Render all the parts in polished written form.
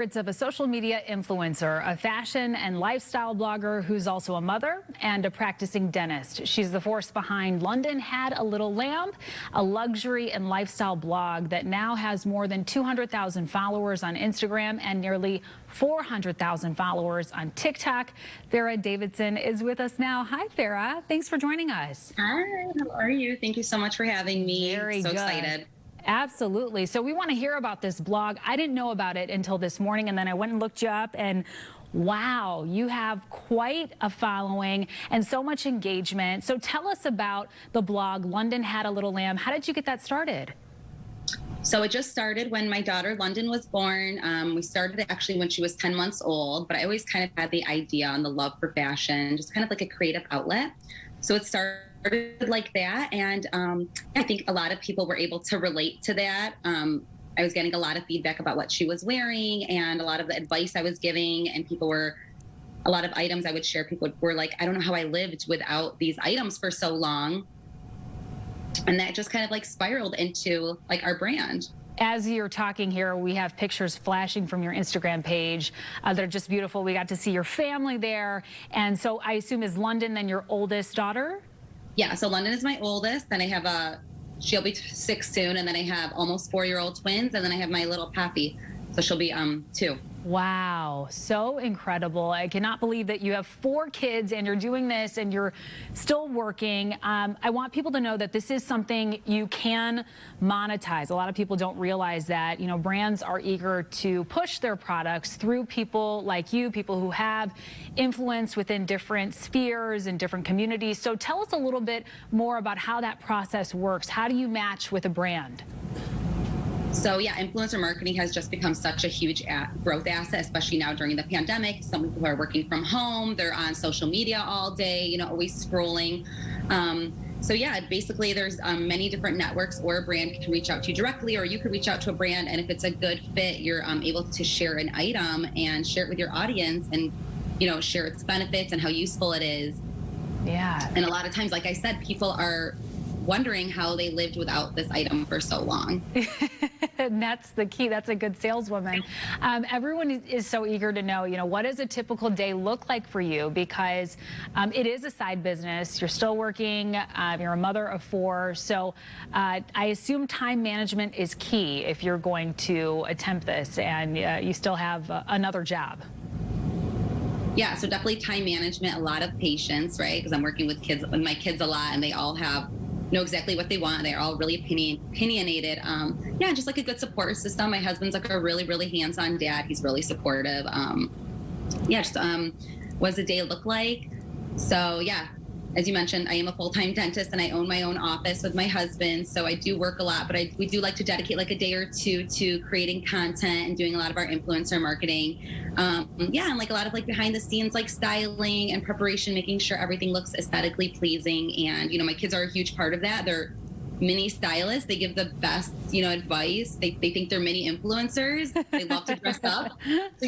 It's of a social media influencer, a fashion and lifestyle blogger who's also a mother and a practicing dentist. She's the force behind London Had a Little Lamb, a luxury and lifestyle blog that now has more than 200,000 followers on Instagram and nearly 400,000 followers on TikTok. Farrah Davidson is with us now. Hi, Farrah. Thanks for joining us. Hi, how are you? Thank you so much for having me. Very so good. Excited. Absolutely. So we want to hear about this blog. I didn't know about it until this morning, and then I went and looked you up, and wow, you have quite a following and so much engagement. So tell us about the blog, London Had a Little Lamb. How did you get that started? So it just started when my daughter London was born. We started it actually when she was 10 months old, but I always kind of had the idea and the love for fashion, just kind of like a creative outlet. So it started like that, and I think a lot of people were able to relate to that. I was getting a lot of feedback about what she was wearing and a lot of the advice I was giving, and a lot of items I would share, people were like, I don't know how I lived without these items for so long. And that just kind of like spiraled into like our brand. As you're talking here, we have pictures flashing from your Instagram page that are just beautiful. We got to see your family there. And so I assume is London then your oldest daughter? Yeah, so London is my oldest. Then I have she'll be 6 soon. And then I have almost 4-year-old twins. And then I have my little Pappy. So she'll be 2. Wow, so incredible. I cannot believe that you have 4 kids and you're doing this and you're still working. I want people to know that this is something you can monetize. A lot of people don't realize that, brands are eager to push their products through people like you, people who have influence within different spheres and different communities. So tell us a little bit more about how that process works. How do you match with a brand? So yeah, influencer marketing has just become such a huge growth asset, especially now during the pandemic. Some people are working from home, they're on social media all day, always scrolling. So yeah, basically there's many different networks, or a brand can reach out to you directly, or you could reach out to a brand, and if it's a good fit, you're able to share an item and share it with your audience and, share its benefits and how useful it is. Yeah. And a lot of times, like I said, people are wondering how they lived without this item for so long. And that's the key. That's a good saleswoman. Everyone is so eager to know, what does a typical day look like for you? Because it is a side business. You're still working. You're a mother of 4. So I assume time management is key if you're going to attempt this and you still have another job. Yeah, so definitely time management, a lot of patience, right? Because I'm working with my kids a lot, and they all know exactly what they want. They're all really opinionated. Yeah, just like a good support system. My husband's like a really, really hands-on dad. He's really supportive. Yeah, just what does a day look like? So yeah, as you mentioned, I am a full-time dentist and I own my own office with my husband. So I do work a lot, but we do like to dedicate like a day or 2 to creating content and doing a lot of our influencer marketing. Yeah, and like a lot of like behind the scenes, like styling and preparation, making sure everything looks aesthetically pleasing. And, my kids are a huge part of that. They're mini stylists. They give the best, advice. They think they're mini influencers. They love to dress up. So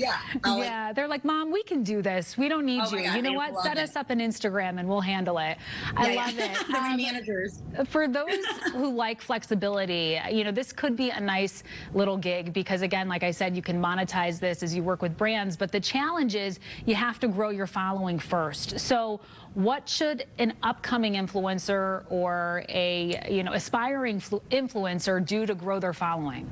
yeah. They're like, Mom, we can do this. We don't need you. God, you know what? Set us up an Instagram and we'll handle it. I love it. They're my managers. For those who like flexibility, this could be a nice little gig because, again, like I said, you can monetize this as you work with brands. But the challenge is you have to grow your following first. So what should an upcoming influencer or a aspiring influencer do to grow their following?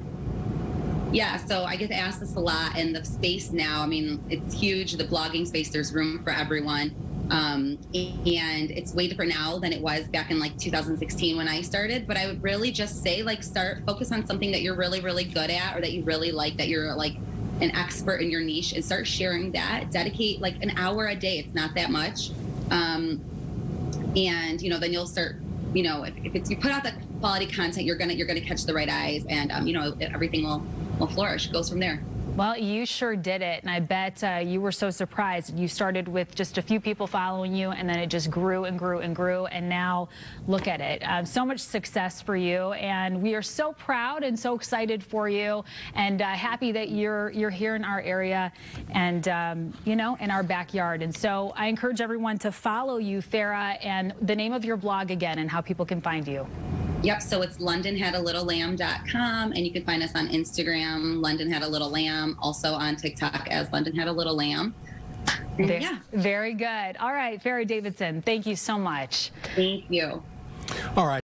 Yeah, so I get asked this a lot, and the space now, it's huge, the blogging space, there's room for everyone. And it's way different now than it was back in like 2016 when I started. But I would really just say, focus on something that you're really, really good at, or that you really like, that you're like an expert in your niche, and start sharing that. Dedicate like an hour a day. It's not that much. And, then you'll start, if you put out that quality content, you're gonna catch the right eyes, and everything will flourish. It goes from there. Well, you sure did it, and I bet you were so surprised. You started with just a few people following you, and then it just grew and grew and grew, and now look at it. So much success for you, and we are so proud and so excited for you, and happy that you're here in our area and in our backyard. And so I encourage everyone to follow you, Farrah, and the name of your blog again, and how people can find you. Yep, so it's londonhadalittlelamb.com, and you can find us on Instagram, London Had a Little Lamb, also on TikTok as London Had a Little Lamb. Yeah. Very good. All right, Farrah Davidson, thank you so much. Thank you. All right.